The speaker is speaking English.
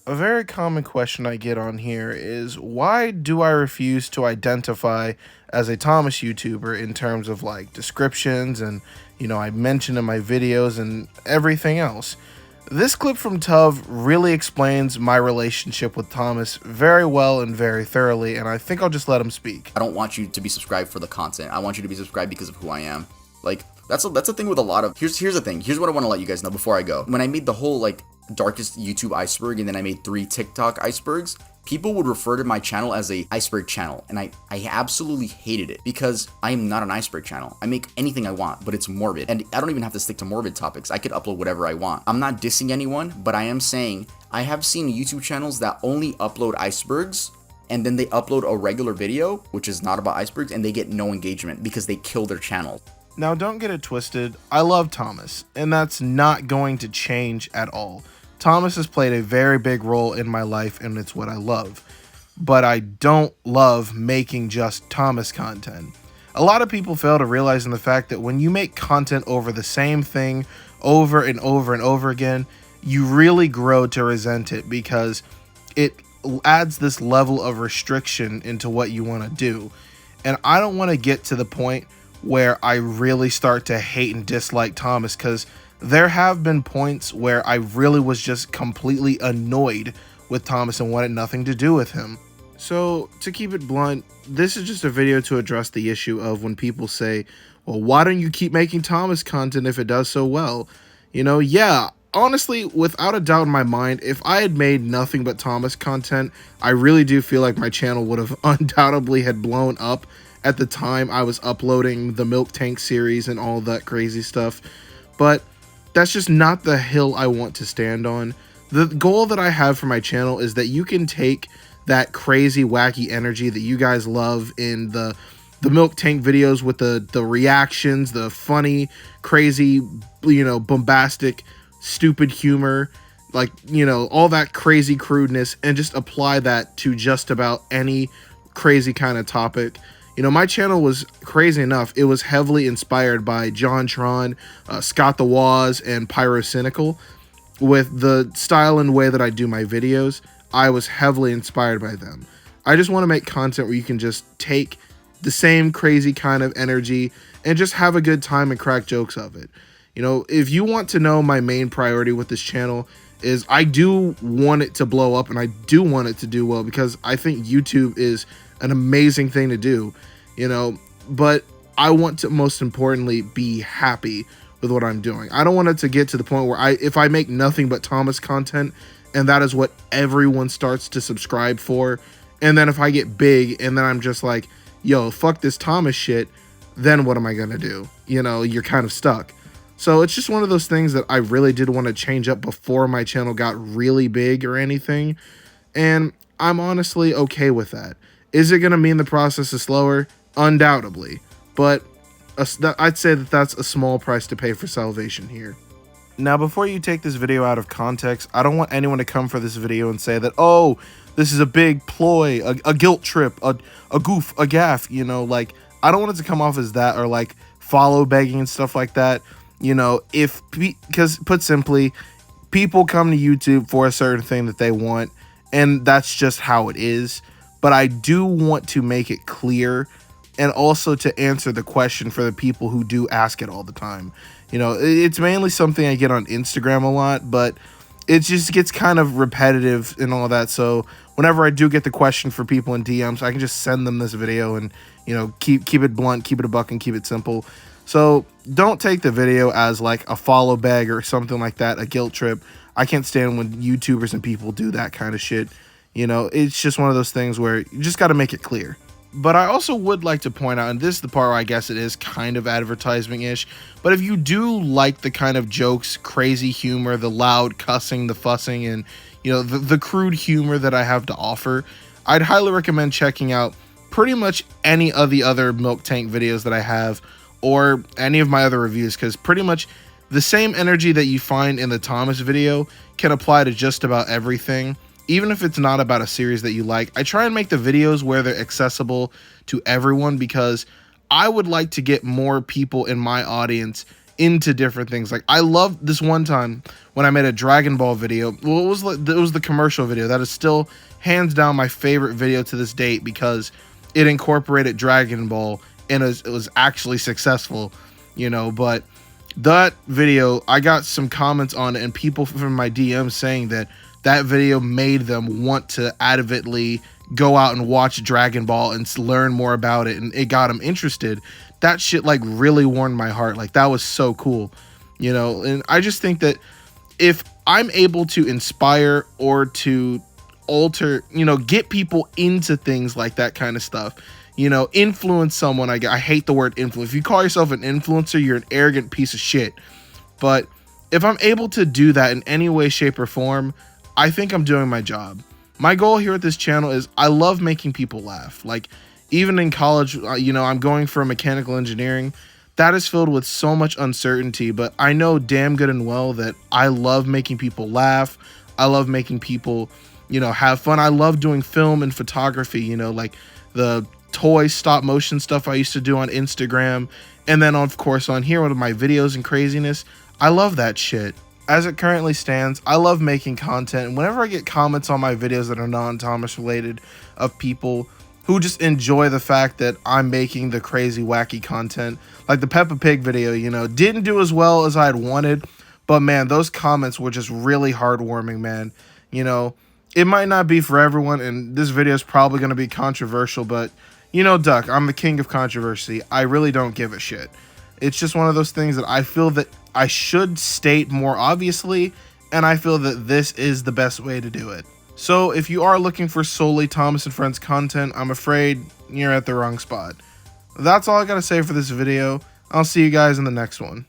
A very common question I get on here is why do I refuse to identify as a Thomas YouTuber in terms of like descriptions and I mention in my videos and everything else. This clip from Tuv really explains my relationship with Thomas very well and very thoroughly, and I think I'll just let him speak. I don't want you to be subscribed for the content. I want you to be subscribed because of who I am. Like that's a thing with a lot of here's the thing. Here's what I want to let you guys know before I go. When I made the whole like darkest YouTube iceberg and then I made 3 TikTok icebergs, people would refer to my channel as a iceberg channel, and I absolutely hated it because I am not an iceberg channel. I make anything I want, but it's morbid, and I don't even have to stick to morbid topics. I could upload whatever I want. I'm not dissing anyone, but I am saying I have seen YouTube channels that only upload icebergs and then they upload a regular video which is not about icebergs and they get no engagement because they kill their channel. Now, don't get it twisted. I love Thomas, and that's not going to change at all. Thomas has played a very big role in my life, and it's what I love. But I don't love making just Thomas content. A lot of people fail to realize in the fact that when you make content over the same thing over and over and over again, you really grow to resent it because it adds this level of restriction into what you want to do. And I don't want to get to the point where I really start to hate and dislike Thomas, because there have been points where I really was just completely annoyed with Thomas and wanted nothing to do with him. So, to keep it blunt, this is just a video to address the issue of when people say, well, why don't you keep making Thomas content if it does so well? Yeah, honestly, without a doubt in my mind, if I had made nothing but Thomas content, I really do feel like my channel would have undoubtedly had blown up at the time I was uploading the Milk Tank series and all that crazy stuff. But that's just not the hill I want to stand on. The goal that I have for my channel is that you can take that crazy, wacky energy that you guys love in the Milk Tank videos with the reactions, the funny, crazy, bombastic, stupid humor, like, all that crazy crudeness, and just apply that to just about any crazy kind of topic. My channel was crazy enough. It was heavily inspired by JonTron, Scott the Woz, and Pyrocynical. With the style and way that I do my videos, I was heavily inspired by them. I just want to make content where you can just take the same crazy kind of energy and just have a good time and crack jokes of it. If you want to know, my main priority with this channel is I do want it to blow up and I do want it to do well, because I think YouTube is an amazing thing to do, but I want to most importantly be happy with what I'm doing. I don't want it to get to the point where if I make nothing but Thomas content and that is what everyone starts to subscribe for, and then if I get big and then I'm just like, yo, fuck this Thomas shit, then what am I gonna do? You're kind of stuck. So it's just one of those things that I really did want to change up before my channel got really big or anything, and I'm honestly okay with that. Is it going to mean the process is slower? Undoubtedly. But I'd say that that's a small price to pay for salvation here. Now, before you take this video out of context, I don't want anyone to come for this video and say that, oh, this is a big ploy, a guilt trip, a goof, a gaff, like, I don't want it to come off as that, or like follow begging and stuff like that. Because put simply, people come to YouTube for a certain thing that they want, and that's just how it is. But I do want to make it clear, and also to answer the question for the people who do ask it all the time. It's mainly something I get on Instagram a lot, but it just gets kind of repetitive and all that. So whenever I do get the question for people in DMs, I can just send them this video and, keep it blunt, keep it a buck, and keep it simple. So don't take the video as like a follow bag or something like that, a guilt trip. I can't stand when YouTubers and people do that kind of shit. It's just one of those things where you just got to make it clear. But I also would like to point out, and this is the part where I guess it is kind of advertising-ish, but if you do like the kind of jokes, crazy humor, the loud cussing, the fussing, and, the crude humor that I have to offer, I'd highly recommend checking out pretty much any of the other Milk Tank videos that I have, or any of my other reviews, because pretty much the same energy that you find in the Thomas video can apply to just about everything. Even if it's not about a series that you like, I try and make the videos where they're accessible to everyone, because I would like to get more people in my audience into different things. Like I loved this one time when I made a Dragon Ball video. Well, it was the commercial video that is still hands down my favorite video to this date because it incorporated Dragon Ball and it was actually successful, you know. But that video, I got some comments on it and people from my DMs saying that that video made them want to avidly go out and watch Dragon Ball and learn more about it, and it got them interested. That shit like really warmed my heart. Like that was so cool, you know. And I just think that if I'm able to inspire or to alter, you know, get people into things like that kind of stuff, you know, influence someone. I hate the word influence. If you call yourself an influencer, you're an arrogant piece of shit. But if I'm able to do that in any way, shape, or form, I think I'm doing my job. My goal here at this channel is I love making people laugh. Like even in college, you know, I'm going for mechanical engineering. That is filled with so much uncertainty, but I know damn good and well that I love making people laugh. I love making people, you know, have fun. I love doing film and photography, you know, like the toy stop motion stuff I used to do on Instagram. And then of course on here with my videos and craziness, I love that shit. As it currently stands, I love making content. And whenever I get comments on my videos that are non-Thomas related of people who just enjoy the fact that I'm making the crazy wacky content, like the Peppa Pig video, you know, didn't do as well as I had wanted, but man, those comments were just really heartwarming, man. You know, it might not be for everyone, and this video is probably going to be controversial, but you know, Duck, I'm the king of controversy. I really don't give a shit. It's just one of those things that I feel that I should state more obviously, and I feel that this is the best way to do it. So if you are looking for solely Thomas and Friends content, I'm afraid you're at the wrong spot. That's all I gotta say for this video. I'll see you guys in the next one.